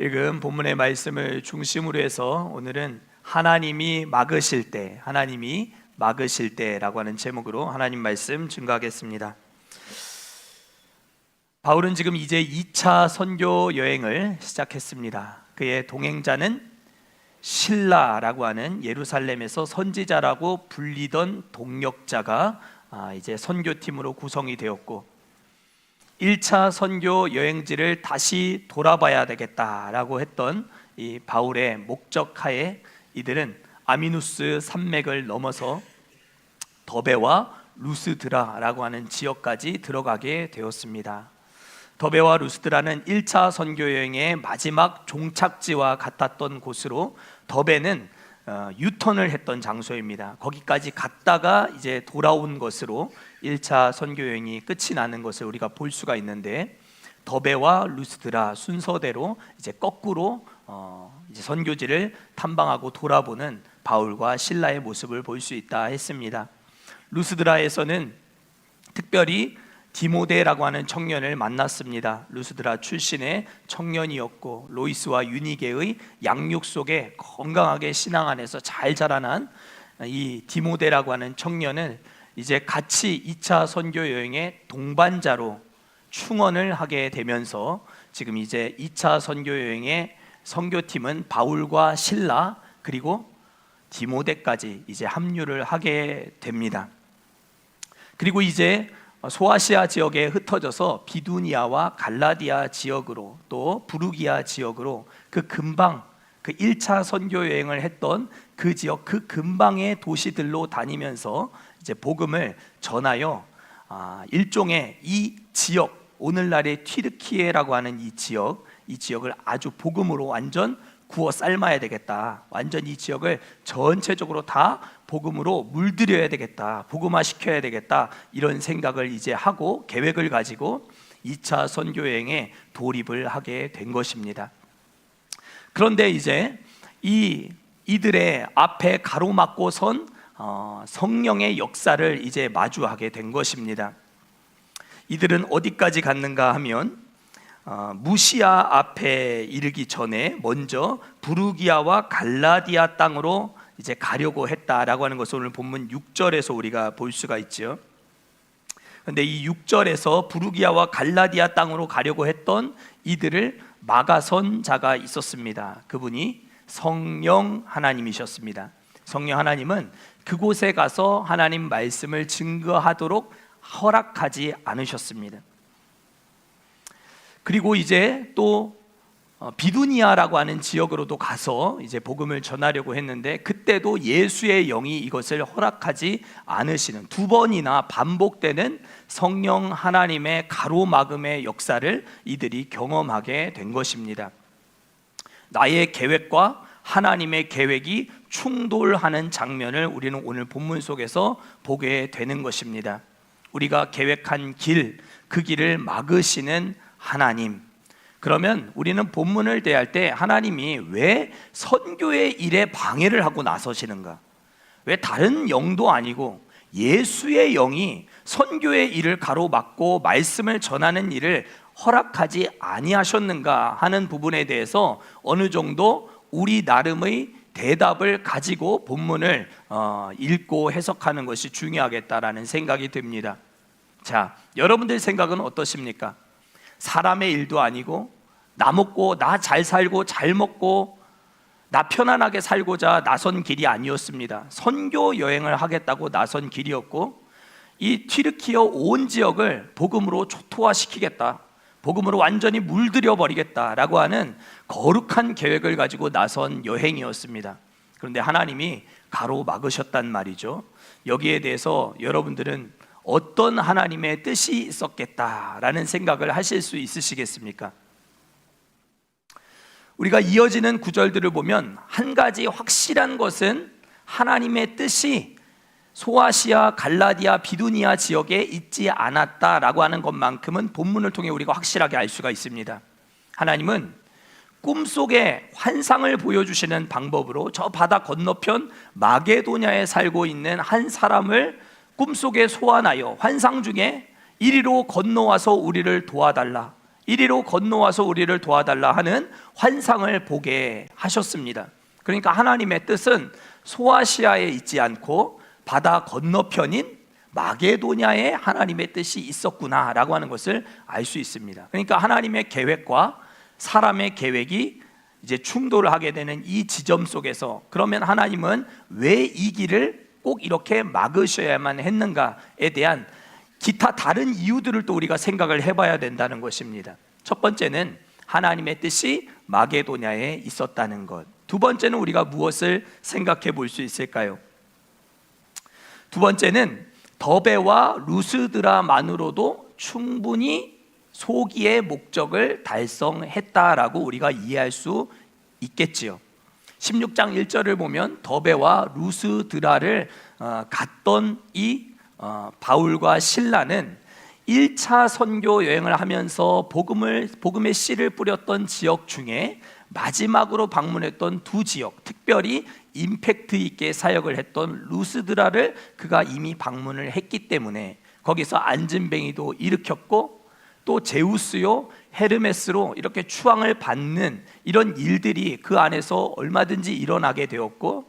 읽은 본문의 말씀을 중심으로 해서 오늘은 하나님이 막으실 때라고 하는 제목으로 하나님 말씀 증거하겠습니다. 바울은 지금 이제 2차 선교 여행을 시작했습니다. 그의 동행자는 실라라고 하는 예루살렘에서 선지자라고 불리던 동역자가 이제 선교팀으로 구성이 되었고, 1차 선교 여행지를 다시 돌아봐야 되겠다라고 했던 이 바울의 목적하에 이들은 아미누스 산맥을 넘어서 더베와 루스드라라고 하는 지역까지 들어가게 되었습니다. 더베와 루스드라는 1차 선교 여행의 마지막 종착지와 같았던 곳으로, 더베는 유턴을 했던 장소입니다. 거기까지 갔다가 이제 돌아온 것으로 1차 선교 여행이 끝이 나는 것을 우리가 볼 수가 있는데, 더베와 루스드라 순서대로 이제 거꾸로 이제 선교지를 탐방하고 돌아보는 바울과 실라의 모습을 볼 수 있다 했습니다. 루스드라에서는 특별히 디모데라고 하는 청년을 만났습니다. 루스드라 출신의 청년이었고, 로이스와 유니게의 양육 속에 건강하게 신앙 안에서 잘 자라난 이 디모데라고 하는 청년을 이제 같이 2차 선교 여행의 동반자로 충원을 하게 되면서, 지금 이제 2차 선교 여행의 선교팀은 바울과 실라 그리고 디모데까지 이제 합류를 하게 됩니다. 그리고 이제 소아시아 지역에 흩어져서 비두니아와 갈라디아 지역으로, 또 부르기아 지역으로, 그 근방, 그 1차 선교 여행을 했던 그 지역, 그 근방의 도시들로 다니면서 이제 복음을 전하여 일종의 이 지역, 오늘날의 튀르키예라고 하는 이 지역을 아주 복음으로 완전 구워 삶아야 되겠다, 완전 이 지역을 전체적으로 다 복음으로 물들여야 되겠다, 복음화 시켜야 되겠다, 이런 생각을 이제 하고 계획을 가지고 2차 선교 여행에 돌입을 하게 된 것입니다. 그런데 이제 이들의 앞에 가로막고 선 성령의 역사를 이제 마주하게 된 것입니다. 이들은 어디까지 갔는가 하면 무시아 앞에 이르기 전에 먼저 부르기아와 갈라디아 땅으로 이제 가려고 했다라고 하는 것을 오늘 본문 6절에서 우리가 볼 수가 있죠. 그런데 이 6절에서 부르기아와 갈라디아 땅으로 가려고 했던 이들을 막아선 자가 있었습니다. 그분이 성령 하나님이셨습니다. 성령 하나님은 그곳에 가서 하나님 말씀을 증거하도록 허락하지 않으셨습니다. 그리고 이제 또 비두니아라고 하는 지역으로도 가서 이제 복음을 전하려고 했는데, 그때도 예수의 영이 이것을 허락하지 않으시는, 두 번이나 반복되는 성령 하나님의 가로막음의 역사를 이들이 경험하게 된 것입니다. 나의 계획과 하나님의 계획이 충돌하는 장면을 우리는 오늘 본문 속에서 보게 되는 것입니다. 우리가 계획한 길, 그 길을 막으시는 하나님. 그러면 우리는 본문을 대할 때 하나님이 왜 선교의 일에 방해를 하고 나서시는가? 왜 다른 영도 아니고 예수의 영이 선교의 일을 가로막고 말씀을 전하는 일을 허락하지 아니하셨는가 하는 부분에 대해서 어느 정도 우리 나름의 대답을 가지고 본문을 읽고 해석하는 것이 중요하겠다라는 생각이 듭니다. 자, 여러분들 생각은 어떠십니까? 사람의 일도 아니고, 나 먹고 나 잘 살고 잘 먹고 나 편안하게 살고자 나선 길이 아니었습니다. 선교 여행을 하겠다고 나선 길이었고, 이 튀르키예 온 지역을 복음으로 초토화시키겠다, 복음으로 완전히 물들여 버리겠다라고 하는 거룩한 계획을 가지고 나선 여행이었습니다. 그런데 하나님이 가로막으셨단 말이죠. 여기에 대해서 여러분들은 어떤 하나님의 뜻이 있었겠다라는 생각을 하실 수 있으시겠습니까? 우리가 이어지는 구절들을 보면 한 가지 확실한 것은 하나님의 뜻이 소아시아, 갈라디아, 비두니아 지역에 있지 않았다라고 하는 것만큼은 본문을 통해 우리가 확실하게 알 수가 있습니다. 하나님은 꿈속에 환상을 보여주시는 방법으로 저 바다 건너편 마게도냐에 살고 있는 한 사람을 꿈속에 소환하여 환상 중에 이리로 건너와서 우리를 도와달라, 이리로 건너와서 우리를 도와달라 하는 환상을 보게 하셨습니다. 그러니까 하나님의 뜻은 소아시아에 있지 않고 바다 건너편인 마게도냐에 하나님의 뜻이 있었구나라고 하는 것을 알 수 있습니다. 그러니까 하나님의 계획과 사람의 계획이 이제 충돌을 하게 되는 이 지점 속에서, 그러면 하나님은 왜 이 길을 꼭 이렇게 막으셔야만 했는가에 대한 기타 다른 이유들을 또 우리가 생각을 해봐야 된다는 것입니다. 첫 번째는 하나님의 뜻이 마게도냐에 있었다는 것. 두 번째는 우리가 무엇을 생각해 볼 수 있을까요? 두 번째는 더베와 루스드라만으로도 충분히 소기의 목적을 달성했다라고 우리가 이해할 수 있겠지요. 16장 1절을 보면 더베와 루스드라를 갔던 이 바울과 실라는 1차 선교 여행을 하면서 복음의 씨를 뿌렸던 지역 중에 마지막으로 방문했던 두 지역, 특별히 임팩트 있게 사역을 했던 루스드라를 그가 이미 방문을 했기 때문에 거기서 안진뱅이도 일으켰고, 또 제우스요 헤르메스로 이렇게 추앙을 받는 이런 일들이 그 안에서 얼마든지 일어나게 되었고,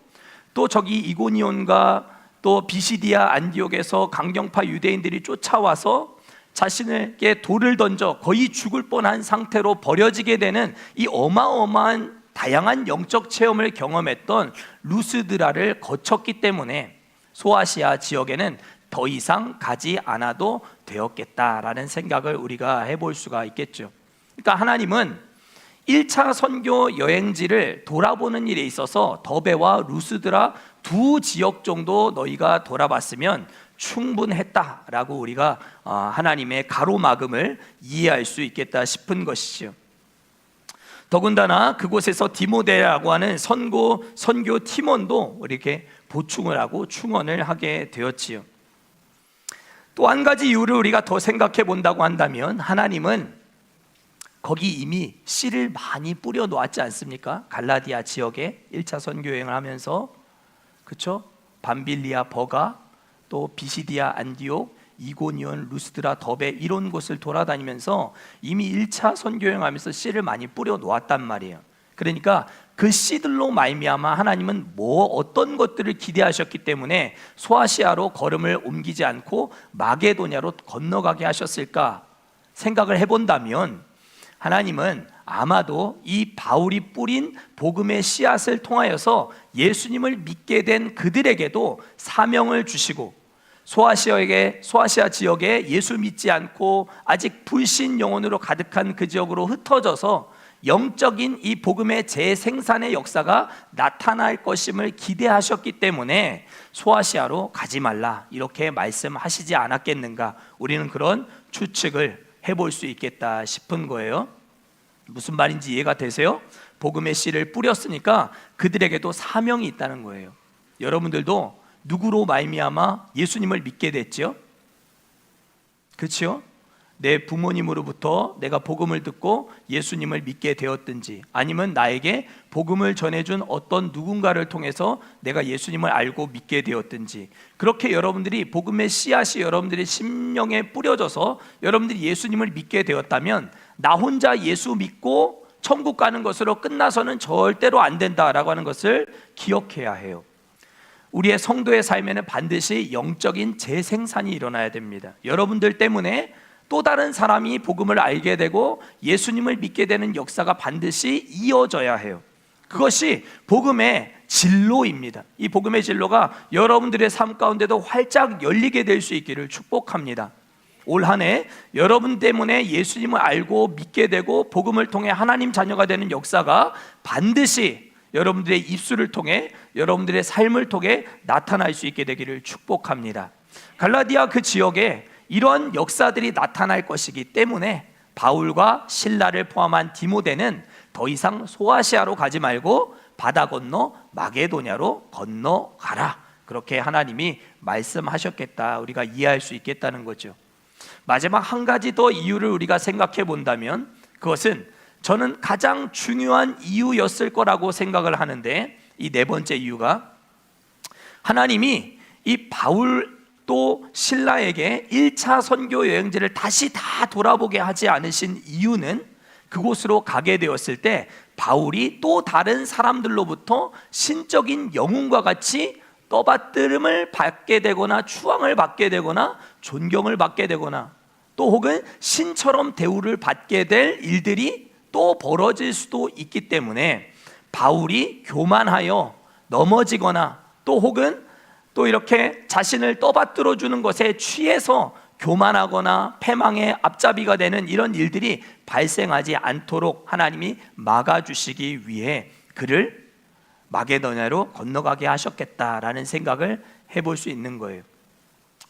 또 저기 이고니온과 또 비시디아 안디옥에서 강경파 유대인들이 쫓아와서 자신에게 돌을 던져 거의 죽을 뻔한 상태로 버려지게 되는 이 어마어마한 다양한 영적 체험을 경험했던 루스드라를 거쳤기 때문에 소아시아 지역에는 더 이상 가지 않아도 되었겠다라는 생각을 우리가 해볼 수가 있겠죠. 그러니까 하나님은 1차 선교 여행지를 돌아보는 일에 있어서 더베와 루스드라 두 지역 정도 너희가 돌아봤으면 충분했다라고 우리가 하나님의 가로막음을 이해할 수 있겠다 싶은 것이죠. 더군다나 그곳에서 디모데라고 하는 선교 팀원도 이렇게 보충을 하고 충원을 하게 되었지요. 또 한 가지 이유를 우리가 더 생각해 본다고 한다면, 하나님은 거기 이미 씨를 많이 뿌려 놓았지 않습니까? 갈라디아 지역에 1차 선교 여행을 하면서, 그렇죠? 밤빌리아 버가, 또 비시디아 안디옥, 이고니온, 루스드라, 더베 이런 곳을 돌아다니면서 이미 1차 선교 여행하면서 씨를 많이 뿌려 놓았단 말이에요. 그러니까 그 씨들로 말미암아 하나님은 어떤 것들을 기대하셨기 때문에 소아시아로 걸음을 옮기지 않고 마게도냐로 건너가게 하셨을까 생각을 해본다면, 하나님은 아마도 이 바울이 뿌린 복음의 씨앗을 통하여서 예수님을 믿게 된 그들에게도 사명을 주시고, 소아시아 지역에 예수 믿지 않고 아직 불신 영혼으로 가득한 그 지역으로 흩어져서 영적인 이 복음의 재생산의 역사가 나타날 것임을 기대하셨기 때문에 소아시아로 가지 말라 이렇게 말씀하시지 않았겠는가, 우리는 그런 추측을 해볼 수 있겠다 싶은 거예요. 무슨 말인지 이해가 되세요? 복음의 씨를 뿌렸으니까 그들에게도 사명이 있다는 거예요. 여러분들도 누구로 말미암아 예수님을 믿게 됐죠? 그렇죠? 내 부모님으로부터 내가 복음을 듣고 예수님을 믿게 되었든지, 아니면 나에게 복음을 전해준 어떤 누군가를 통해서 내가 예수님을 알고 믿게 되었든지, 그렇게 여러분들이 복음의 씨앗이 여러분들의 심령에 뿌려져서 여러분들이 예수님을 믿게 되었다면, 나 혼자 예수 믿고 천국 가는 것으로 끝나서는 절대로 안 된다라고 하는 것을 기억해야 해요. 우리의 성도의 삶에는 반드시 영적인 재생산이 일어나야 됩니다. 여러분들 때문에 또 다른 사람이 복음을 알게 되고 예수님을 믿게 되는 역사가 반드시 이어져야 해요. 그것이 복음의 진로입니다. 이 복음의 진로가 여러분들의 삶 가운데도 활짝 열리게 될 수 있기를 축복합니다. 올 한 해 여러분 때문에 예수님을 알고 믿게 되고 복음을 통해 하나님 자녀가 되는 역사가 반드시 여러분들의 입술을 통해, 여러분들의 삶을 통해 나타날 수 있게 되기를 축복합니다. 갈라디아 그 지역에 이런 역사들이 나타날 것이기 때문에 바울과 실라를 포함한 디모데는 더 이상 소아시아로 가지 말고 바다 건너 마게도냐로 건너가라, 그렇게 하나님이 말씀하셨겠다, 우리가 이해할 수 있겠다는 거죠. 마지막 한 가지 더 이유를 우리가 생각해 본다면, 그것은 저는 가장 중요한 이유였을 거라고 생각을 하는데, 이 네 번째 이유가 하나님이 이 바울 또 신라에게 1차 선교 여행지를 다시 다 돌아보게 하지 않으신 이유는 그곳으로 가게 되었을 때 바울이 또 다른 사람들로부터 신적인 영웅과 같이 떠받들음을 받게 되거나 추앙을 받게 되거나 존경을 받게 되거나 또 혹은 신처럼 대우를 받게 될 일들이 또 벌어질 수도 있기 때문에 바울이 교만하여 넘어지거나 또 혹은 또 이렇게 자신을 떠받들어 주는 것에 취해서 교만하거나 패망의 앞잡이가 되는 이런 일들이 발생하지 않도록 하나님이 막아주시기 위해 그를 마게도냐로 건너가게 하셨겠다라는 생각을 해볼 수 있는 거예요.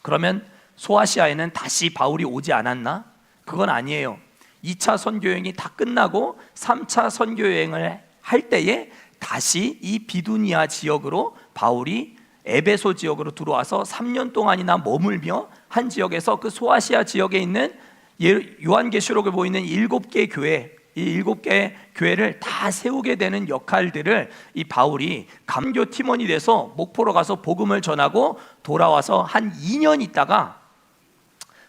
그러면 소아시아에는 다시 바울이 오지 않았나? 그건 아니에요. 2차 선교여행이 다 끝나고 3차 선교여행을 할 때에 다시 이 비두니아 지역으로 바울이 에베소 지역으로 들어와서 3년 동안이나 머물며 한 지역에서 그 소아시아 지역에 있는 요한계시록에 보이는 7개 교회, 이 7개 교회를 다 세우게 되는 역할들을 이 바울이 감교 팀원이 돼서 목포로 가서 복음을 전하고 돌아와서 한 2년 있다가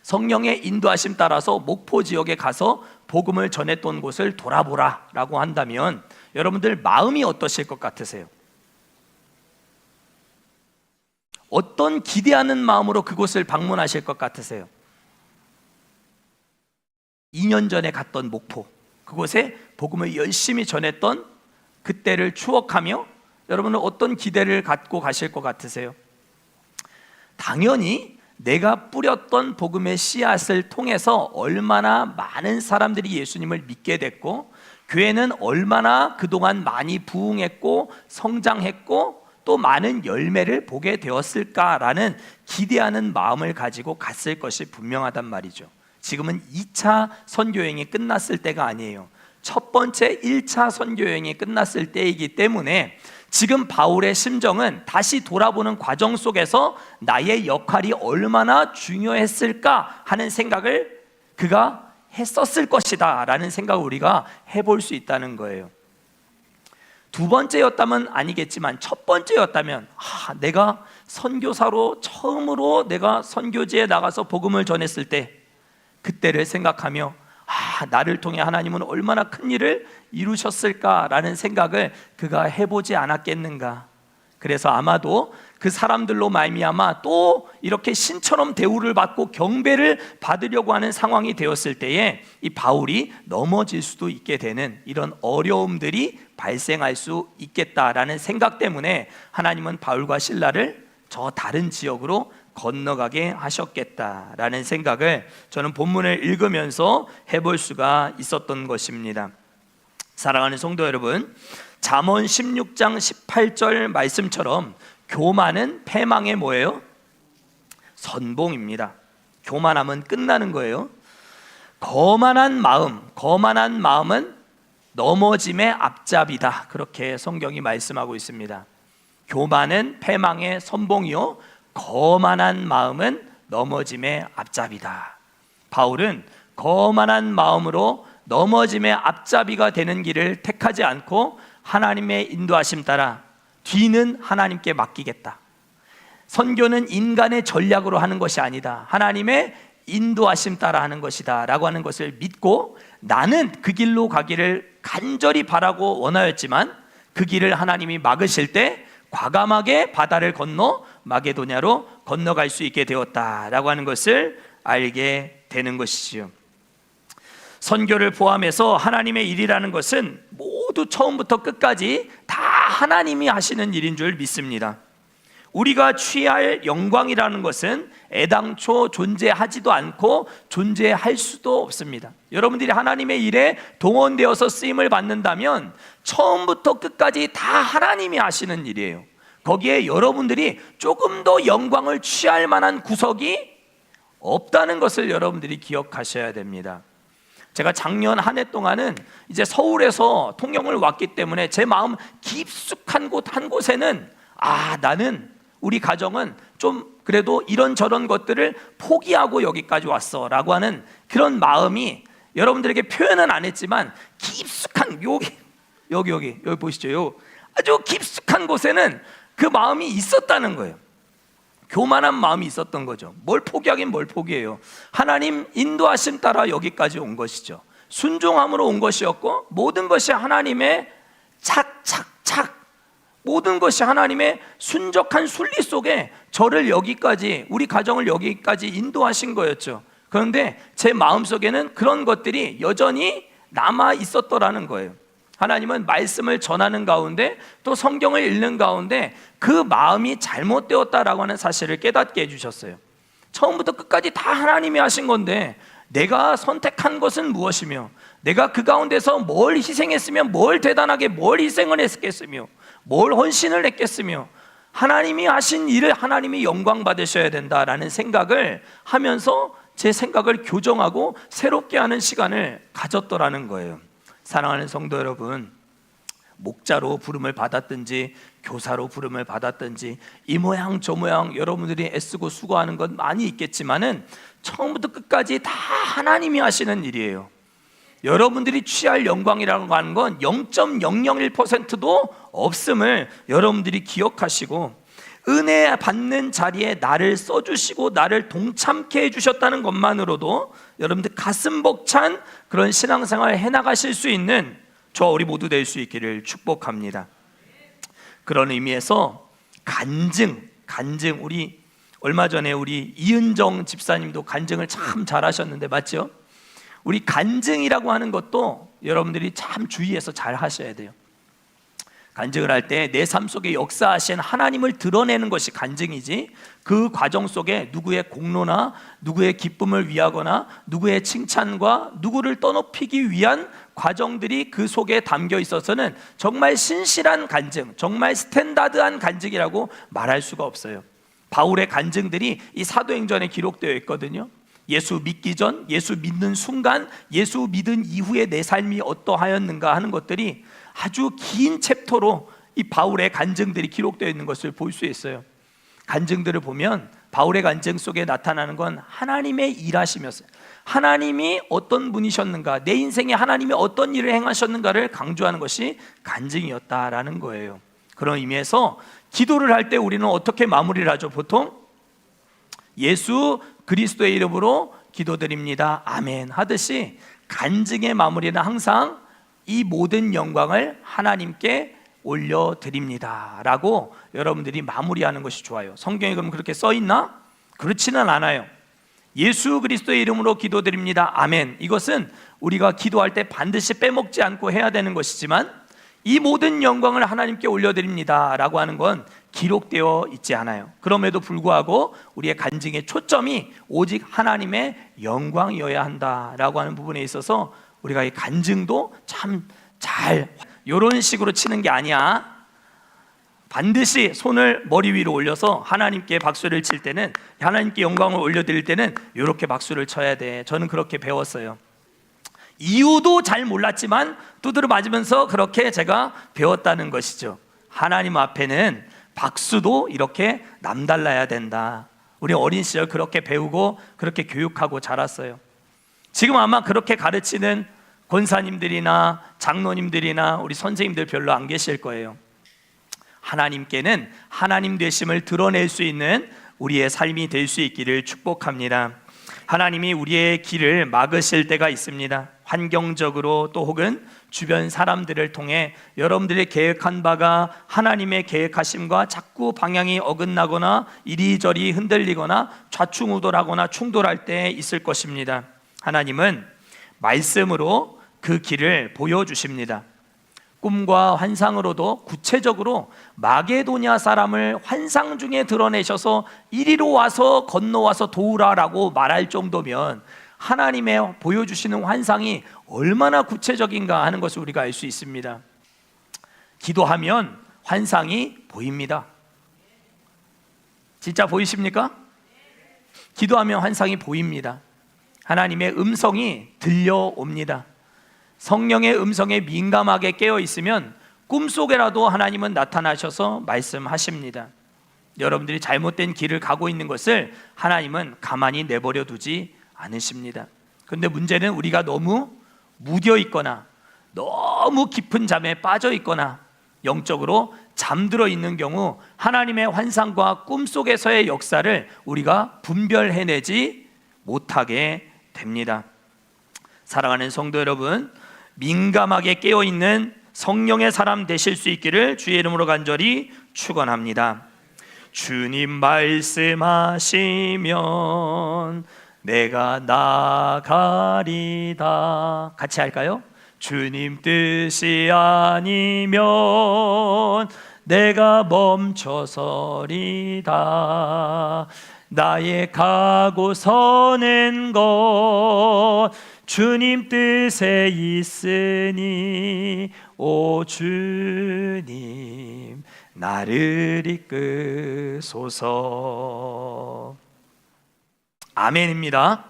성령의 인도하심 따라서 목포 지역에 가서 복음을 전했던 곳을 돌아보라 라고 한다면 여러분들 마음이 어떠실 것 같으세요? 어떤 기대하는 마음으로 그곳을 방문하실 것 같으세요? 2년 전에 갔던 목포, 그곳에 복음을 열심히 전했던 그때를 추억하며 여러분은 어떤 기대를 갖고 가실 것 같으세요? 당연히 내가 뿌렸던 복음의 씨앗을 통해서 얼마나 많은 사람들이 예수님을 믿게 됐고 교회는 얼마나 그동안 많이 부흥했고 성장했고 또 많은 열매를 보게 되었을까라는 기대하는 마음을 가지고 갔을 것이 분명하단 말이죠. 지금은 2차 선교여행이 끝났을 때가 아니에요. 첫 번째 1차 선교여행이 끝났을 때이기 때문에 지금 바울의 심정은 다시 돌아보는 과정 속에서 나의 역할이 얼마나 중요했을까 하는 생각을 그가 했었을 것이다 라는 생각을 우리가 해볼 수 있다는 거예요. 두 번째였다면 아니겠지만 첫 번째였다면 내가 선교사로 처음으로 내가 선교지에 나가서 복음을 전했을 때 그때를 생각하며 나를 통해 하나님은 얼마나 큰 일을 이루셨을까라는 생각을 그가 해보지 않았겠는가. 그래서 아마도 그 사람들로 말미암아 또 이렇게 신처럼 대우를 받고 경배를 받으려고 하는 상황이 되었을 때에 이 바울이 넘어질 수도 있게 되는 이런 어려움들이 발생할 수 있겠다라는 생각 때문에 하나님은 바울과 실라를 저 다른 지역으로 건너가게 하셨겠다라는 생각을 저는 본문을 읽으면서 해볼 수가 있었던 것입니다. 사랑하는 성도 여러분, 잠언 16장 18절 말씀처럼 교만은 패망의 뭐예요? 선봉입니다. 교만함은 끝나는 거예요. 거만한 마음은 넘어짐의 앞잡이다. 그렇게 성경이 말씀하고 있습니다. 교만은 패망의 선봉이요 거만한 마음은 넘어짐의 앞잡이다. 바울은 거만한 마음으로 넘어짐의 앞잡이가 되는 길을 택하지 않고 하나님의 인도하심 따라 뒤는 하나님께 맡기겠다. 선교는 인간의 전략으로 하는 것이 아니다. 하나님의 인도하심 따라 하는 것이다 라고 하는 것을 믿고 나는 그 길로 가기를 간절히 바라고 원하였지만 그 길을 하나님이 막으실 때 과감하게 바다를 건너 마게도냐로 건너갈 수 있게 되었다라고 하는 것을 알게 되는 것이지요. 선교를 포함해서 하나님의 일이라는 것은 모두 처음부터 끝까지 다 하나님이 하시는 일인 줄 믿습니다. 우리가 취할 영광이라는 것은 애당초 존재하지도 않고 존재할 수도 없습니다. 여러분들이 하나님의 일에 동원되어서 쓰임을 받는다면 처음부터 끝까지 다 하나님이 하시는 일이에요. 거기에 여러분들이 조금 더 영광을 취할 만한 구석이 없다는 것을 여러분들이 기억하셔야 됩니다. 제가 작년 한 해 동안은 이제 서울에서 통영을 왔기 때문에 제 마음 깊숙한 곳 한 곳에는 나는 우리 가정은 좀 그래도 이런저런 것들을 포기하고 여기까지 왔어 라고 하는 그런 마음이 여러분들에게 표현은 안 했지만 깊숙한 여기 보시죠. 아주 깊숙한 곳에는 그 마음이 있었다는 거예요. 교만한 마음이 있었던 거죠. 뭘 포기하긴 뭘 포기해요. 하나님 인도하심 따라 여기까지 온 것이죠. 순종함으로 온 것이었고, 모든 것이 하나님의 착착착, 모든 것이 하나님의 순적한 순리 속에 저를 여기까지, 우리 가정을 여기까지 인도하신 거였죠. 그런데 제 마음속에는 그런 것들이 여전히 남아 있었더라는 거예요. 하나님은 말씀을 전하는 가운데, 또 성경을 읽는 가운데 그 마음이 잘못되었다라고 하는 사실을 깨닫게 해주셨어요. 처음부터 끝까지 다 하나님이 하신 건데, 내가 선택한 것은 무엇이며, 내가 그 가운데서 뭘 희생했으며, 뭘 대단하게 뭘 희생을 했겠으며, 뭘 헌신을 했겠으며, 하나님이 하신 일을 하나님이 영광 받으셔야 된다라는 생각을 하면서 제 생각을 교정하고 새롭게 하는 시간을 가졌더라는 거예요. 사랑하는 성도 여러분, 목자로 부름을 받았든지 교사로 부름을 받았든지 이 모양 저 모양 여러분들이 애쓰고 수고하는 건 많이 있겠지만은 처음부터 끝까지 다 하나님이 하시는 일이에요. 여러분들이 취할 영광이라고 하는 건 0.001%도 없음을 여러분들이 기억하시고, 은혜 받는 자리에 나를 써주시고 나를 동참케 해주셨다는 것만으로도 여러분들 가슴 벅찬 그런 신앙생활 해나가실 수 있는 저와 우리 모두 될 수 있기를 축복합니다. 그런 의미에서 간증, 우리 얼마 전에 우리 이은정 집사님도 간증을 참 잘하셨는데 맞죠? 우리 간증이라고 하는 것도 여러분들이 참 주의해서 잘 하셔야 돼요. 간증을 할 때 내 삶 속에 역사하신 하나님을 드러내는 것이 간증이지, 그 과정 속에 누구의 공로나 누구의 기쁨을 위하거나 누구의 칭찬과 누구를 떠높이기 위한 과정들이 그 속에 담겨 있어서는 정말 신실한 간증, 정말 스탠다드한 간증이라고 말할 수가 없어요. 바울의 간증들이 이 사도행전에 기록되어 있거든요. 예수 믿기 전, 예수 믿는 순간, 예수 믿은 이후에 내 삶이 어떠하였는가 하는 것들이 아주 긴 챕터로 이 바울의 간증들이 기록되어 있는 것을 볼 수 있어요. 간증들을 보면 바울의 간증 속에 나타나는 건 하나님의 일하시면서 하나님이 어떤 분이셨는가, 내 인생에 하나님이 어떤 일을 행하셨는가를 강조하는 것이 간증이었다라는 거예요. 그런 의미에서 기도를 할 때 우리는 어떻게 마무리를 하죠? 보통 예수 그리스도의 이름으로 기도드립니다, 아멘 하듯이 간증의 마무리는 항상 이 모든 영광을 하나님께 올려드립니다 라고 여러분들이 마무리하는 것이 좋아요. 성경에 그럼 그렇게 써있나? 그렇지는 않아요. 예수 그리스도의 이름으로 기도드립니다, 아멘, 이것은 우리가 기도할 때 반드시 빼먹지 않고 해야 되는 것이지만, 이 모든 영광을 하나님께 올려드립니다 라고 하는 건 기록되어 있지 않아요. 그럼에도 불구하고 우리의 간증의 초점이 오직 하나님의 영광이어야 한다라고 하는 부분에 있어서 우리가 이 간증도 참 잘 이런 식으로 치는 게 아니야. 반드시 손을 머리 위로 올려서 하나님께 박수를 칠 때는, 하나님께 영광을 올려드릴 때는 이렇게 박수를 쳐야 돼. 저는 그렇게 배웠어요. 이유도 잘 몰랐지만 두드려 맞으면서 그렇게 제가 배웠다는 것이죠. 하나님 앞에는 박수도 이렇게 남달라야 된다. 우리 어린 시절 그렇게 배우고 그렇게 교육하고 자랐어요. 지금 아마 그렇게 가르치는 권사님들이나 장로님들이나 우리 선생님들 별로 안 계실 거예요. 하나님께는 하나님 되심을 드러낼 수 있는 우리의 삶이 될 수 있기를 축복합니다. 하나님이 우리의 길을 막으실 때가 있습니다. 환경적으로 또 혹은 주변 사람들을 통해 여러분들이 계획한 바가 하나님의 계획하심과 자꾸 방향이 어긋나거나 이리저리 흔들리거나 좌충우돌하거나 충돌할 때 있을 것입니다. 하나님은 말씀으로 그 길을 보여주십니다. 꿈과 환상으로도 구체적으로 마게도냐 사람을 환상 중에 드러내셔서 이리로 와서 건너와서 도우라라고 말할 정도면 하나님의 보여주시는 환상이 얼마나 구체적인가 하는 것을 우리가 알 수 있습니다. 기도하면 환상이 보입니다. 진짜 보이십니까? 기도하면 환상이 보입니다. 하나님의 음성이 들려옵니다. 성령의 음성에 민감하게 깨어 있으면 꿈속에라도 하나님은 나타나셔서 말씀하십니다. 여러분들이 잘못된 길을 가고 있는 것을 하나님은 가만히 내버려 두지 않으십니다. 그런데 문제는 우리가 너무 무뎌 있거나 너무 깊은 잠에 빠져 있거나 영적으로 잠들어 있는 경우 하나님의 환상과 꿈속에서의 역사를 우리가 분별해내지 못하게 됩니다. 사랑하는 성도 여러분, 민감하게 깨어있는 성령의 사람 되실 수 있기를 주의 이름으로 간절히 축원합니다. 주님 말씀하시면 내가 나가리다. 같이 할까요? 주님 뜻이 아니면 내가 멈춰서리다. 나의 가고 서는 것 주님 뜻에 있으니 오 주님 나를 이끄소서. 아멘입니다.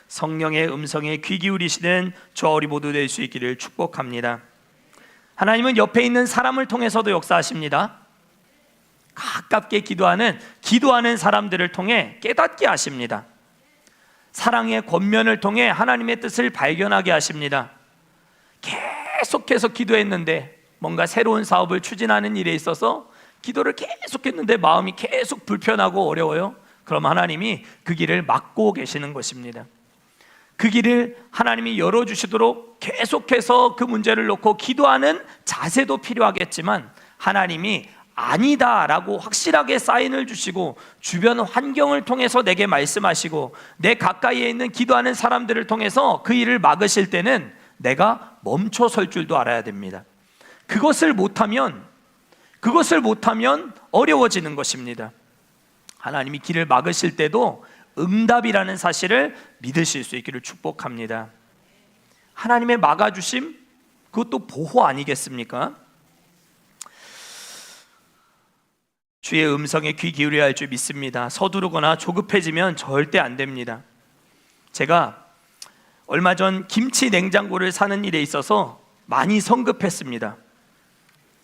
성령의 음성에 귀 기울이시는 저와 우리 모두 될 수 있기를 축복합니다. 하나님은 옆에 있는 사람을 통해서도 역사하십니다. 가깝게 기도하는 사람들을 통해 깨닫게 하십니다. 사랑의 권면을 통해 하나님의 뜻을 발견하게 하십니다. 계속해서 기도했는데 뭔가 새로운 사업을 추진하는 일에 있어서 기도를 계속했는데 마음이 계속 불편하고 어려워요. 그럼 하나님이 그 길을 막고 계시는 것입니다. 그 길을 하나님이 열어주시도록 계속해서 그 문제를 놓고 기도하는 자세도 필요하겠지만, 하나님이 아니다 라고 확실하게 사인을 주시고 주변 환경을 통해서 내게 말씀하시고 내 가까이에 있는 기도하는 사람들을 통해서 그 일을 막으실 때는 내가 멈춰 설 줄도 알아야 됩니다. 그것을 못하면 어려워지는 것입니다. 하나님이 길을 막으실 때도 응답이라는 사실을 믿으실 수 있기를 축복합니다. 하나님의 막아주심, 그것도 보호 아니겠습니까? 주의 음성에 귀 기울여야 할 줄 믿습니다. 서두르거나 조급해지면 절대 안 됩니다. 제가 얼마 전 김치 냉장고를 사는 일에 있어서 많이 성급했습니다.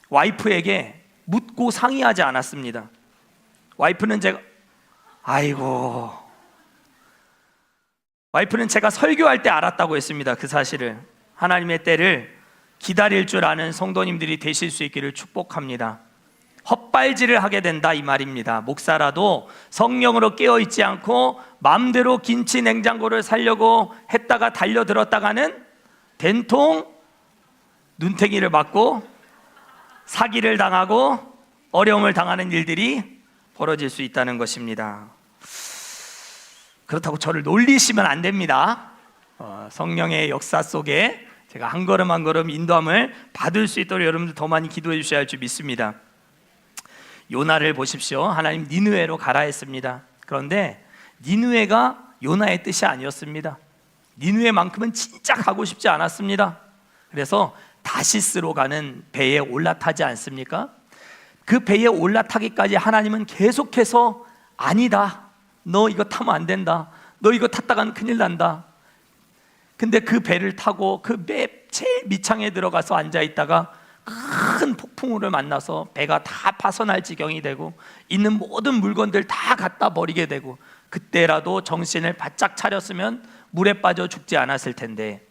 와이프에게 묻고 상의하지 않았습니다. 와이프는 제가 설교할 때 알았다고 했습니다. 그 사실을. 하나님의 때를 기다릴 줄 아는 성도님들이 되실 수 있기를 축복합니다. 헛발질을 하게 된다 이 말입니다. 목사라도 성령으로 깨어있지 않고 마음대로 김치 냉장고를 사려고 했다가 달려들었다가는 된통 눈탱이를 맞고 사기를 당하고 어려움을 당하는 일들이 벌어질 수 있다는 것입니다. 그렇다고 저를 놀리시면 안 됩니다. 성령의 역사 속에 제가 한 걸음 한 걸음 인도함을 받을 수 있도록 여러분들 더 많이 기도해 주셔야 할 줄 믿습니다. 요나를 보십시오. 하나님 니느웨로 가라 했습니다. 그런데 니느웨가 요나의 뜻이 아니었습니다. 니느웨만큼은 진짜 가고 싶지 않았습니다. 그래서 다시스로 가는 배에 올라타지 않습니까? 그 배에 올라타기까지 하나님은 계속해서 아니다, 너 이거 타면 안 된다, 너 이거 탔다간 큰일 난다. 근데 그 배를 타고 그 배 제일 밑창에 들어가서 앉아있다가 큰 폭풍우를 만나서 배가 다 파손할 지경이 되고 있는 모든 물건들 다 갖다 버리게 되고, 그때라도 정신을 바짝 차렸으면 물에 빠져 죽지 않았을 텐데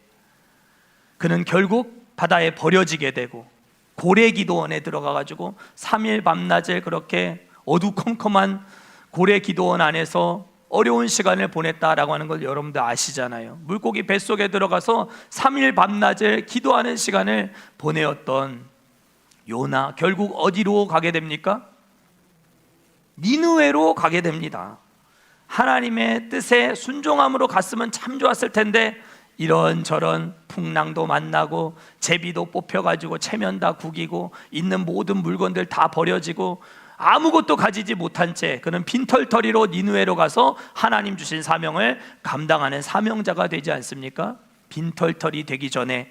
그는 결국 바다에 버려지게 되고 고래기도원에 들어가가지고 3일 밤낮을 그렇게 어두컴컴한 고래기도원 안에서 어려운 시간을 보냈다라고 하는 걸 여러분들 아시잖아요. 물고기 뱃속에 들어가서 3일 밤낮을 기도하는 시간을 보내었던 요나, 결국 어디로 가게 됩니까? 니느웨로 가게 됩니다. 하나님의 뜻에 순종함으로 갔으면 참 좋았을 텐데 이런저런 풍랑도 만나고 제비도 뽑혀가지고 체면 다 구기고 있는 모든 물건들 다 버려지고 아무것도 가지지 못한 채 그는 빈털터리로 니느웨로 가서 하나님 주신 사명을 감당하는 사명자가 되지 않습니까? 빈털터리 되기 전에,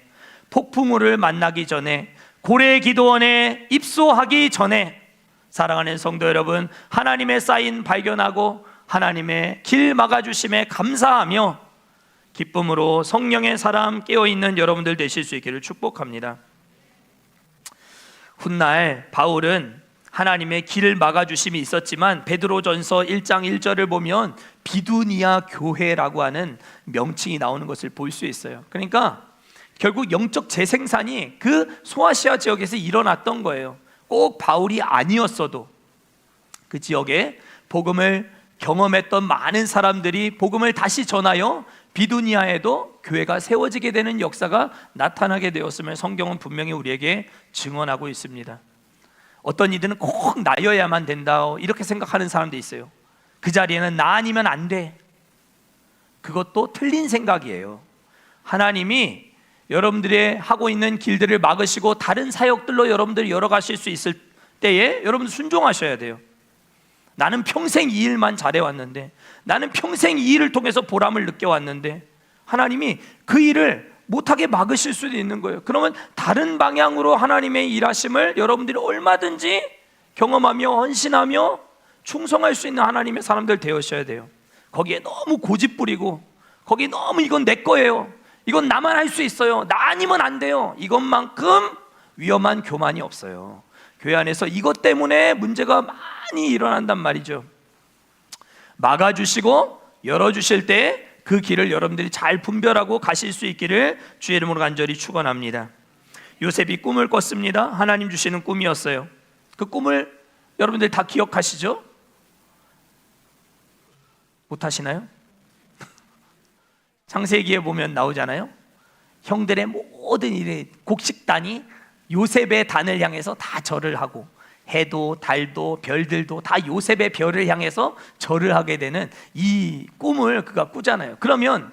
폭풍우를 만나기 전에, 고래 기도원에 입소하기 전에, 사랑하는 성도 여러분, 하나님의 사인 발견하고 하나님의 길 막아주심에 감사하며 기쁨으로 성령의 사람 깨어있는 여러분들 되실 수 있기를 축복합니다. 훗날 바울은 하나님의 길을 막아주심이 있었지만 베드로전서 1장 1절을 보면 비두니아 교회라고 하는 명칭이 나오는 것을 볼 수 있어요. 그러니까 결국 영적 재생산이 그 소아시아 지역에서 일어났던 거예요. 꼭 바울이 아니었어도 그 지역에 복음을 경험했던 많은 사람들이 복음을 다시 전하여 비두니아에도 교회가 세워지게 되는 역사가 나타나게 되었음을 성경은 분명히 우리에게 증언하고 있습니다. 어떤 이들은 꼭 나여야만 된다 이렇게 생각하는 사람도 있어요. 그 자리에는 나 아니면 안 돼. 그것도 틀린 생각이에요. 하나님이 여러분들의 하고 있는 길들을 막으시고 다른 사역들로 여러분들이 열어가실 수 있을 때에 여러분들 순종하셔야 돼요. 나는 평생 이 일만 잘해왔는데, 나는 평생 이 일을 통해서 보람을 느껴왔는데 하나님이 그 일을 못하게 막으실 수도 있는 거예요. 그러면 다른 방향으로 하나님의 일하심을 여러분들이 얼마든지 경험하며 헌신하며 충성할 수 있는 하나님의 사람들 되어셔야 돼요. 거기에 너무 고집 부리고 거기 너무 이건 내 거예요, 이건 나만 할 수 있어요, 나 아니면 안 돼요, 이것만큼 위험한 교만이 없어요. 교회 안에서 이것 때문에 문제가 많이 일어난단 말이죠. 막아주시고 열어주실 때 그 길을 여러분들이 잘 분별하고 가실 수 있기를 주의 이름으로 간절히 축원합니다. 요셉이 꿈을 꿨습니다. 하나님 주시는 꿈이었어요. 그 꿈을 여러분들 다 기억하시죠? 못하시나요? 창세기에 보면 나오잖아요. 형들의 모든 일에 곡식단이 요셉의 단을 향해서 다 절을 하고, 해도 달도 별들도 다 요셉의 별을 향해서 절을 하게 되는 이 꿈을 그가 꾸잖아요. 그러면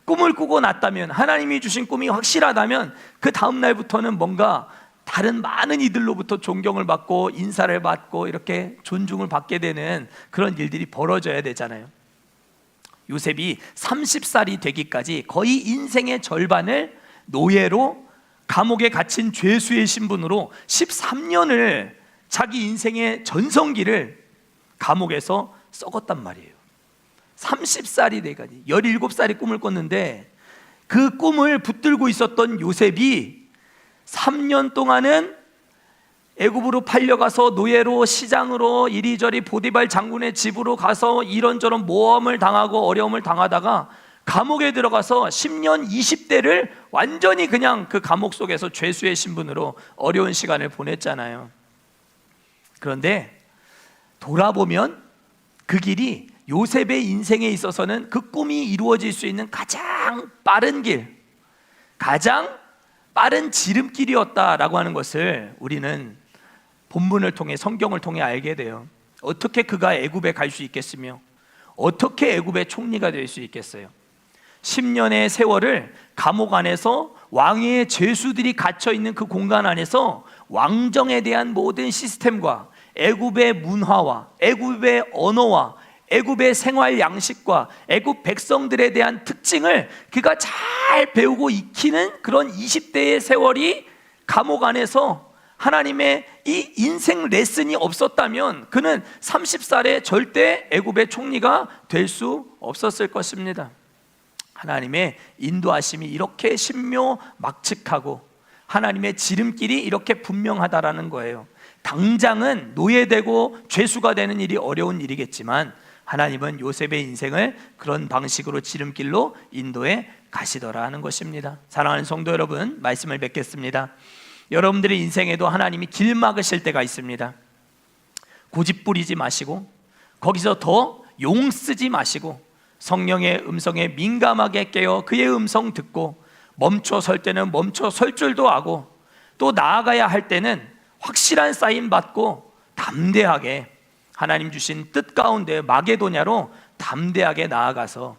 꿈을 꾸고 났다면, 하나님이 주신 꿈이 확실하다면 그 다음 날부터는 뭔가 다른 많은 이들로부터 존경을 받고 인사를 받고 이렇게 존중을 받게 되는 그런 일들이 벌어져야 되잖아요. 요셉이 30살이 되기까지 거의 인생의 절반을 노예로 감옥에 gathin 죄수의 신분으로 13년을 자기 인생의 전성기를 감옥에서 썩었단 말이에요. 30살이 돼가지고 17살이 꿈을 꿨는데 그 꿈을 붙들고 있었던 요셉이 3년 동안은 애굽으로 팔려가서 노예로 시장으로 이리저리 보디발 장군의 집으로 가서 이런저런 모험을 당하고 어려움을 당하다가 감옥에 들어가서 10년 20대를 완전히 그냥 그 감옥 속에서 죄수의 신분으로 어려운 시간을 보냈잖아요. 그런데 돌아보면 그 길이 요셉의 인생에 있어서는 그 꿈이 이루어질 수 있는 가장 빠른 길, 가장 빠른 지름길이었다라고 하는 것을 우리는 본문을 통해, 성경을 통해 알게 돼요. 어떻게 그가 애굽에 갈 수 있겠으며 어떻게 애굽의 총리가 될 수 있겠어요? 10년의 세월을 감옥 안에서 왕의 죄수들이 갇혀 있는 그 공간 안에서 왕정에 대한 모든 시스템과 애굽의 문화와 애굽의 언어와 애굽의 생활 양식과 애굽 백성들에 대한 특징을 그가 잘 배우고 익히는 그런 20대의 세월이 감옥 안에서 하나님의 이 인생 레슨이 없었다면 그는 30살에 절대 애굽의 총리가 될 수 없었을 것입니다. 하나님의 인도하심이 이렇게 신묘막측하고 하나님의 지름길이 이렇게 분명하다라는 거예요. 당장은 노예되고 죄수가 되는 일이 어려운 일이겠지만 하나님은 요셉의 인생을 그런 방식으로 지름길로 인도해 가시더라 하는 것입니다. 사랑하는 성도 여러분, 말씀을 맺겠습니다. 여러분들의 인생에도 하나님이 길 막으실 때가 있습니다. 고집 부리지 마시고 거기서 더 용 쓰지 마시고 성령의 음성에 민감하게 깨어 그의 음성 듣고 멈춰 설 때는 멈춰 설 줄도 아고 또 나아가야 할 때는 확실한 사인 받고 담대하게 하나님 주신 뜻 가운데 마게도냐로 담대하게 나아가서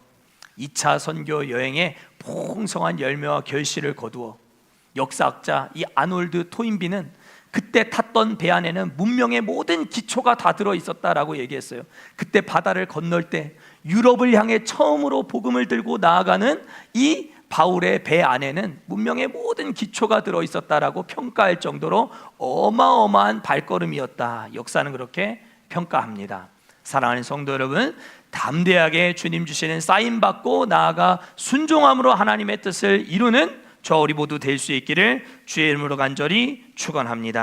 2차 선교 여행의 풍성한 열매와 결실을 거두어 역사학자 이 아놀드 토인비는 그때 탔던 배 안에는 문명의 모든 기초가 다 들어있었다라고 얘기했어요. 그때 바다를 건널 때 유럽을 향해 처음으로 복음을 들고 나아가는 이 바울의 배 안에는 문명의 모든 기초가 들어있었다라고 평가할 정도로 어마어마한 발걸음이었다. 역사는 그렇게 평가합니다. 사랑하는 성도 여러분, 담대하게 주님 주시는 사인 받고 나아가 순종함으로 하나님의 뜻을 이루는 저 우리 모두 될 수 있기를 주의 이름으로 간절히 축원합니다.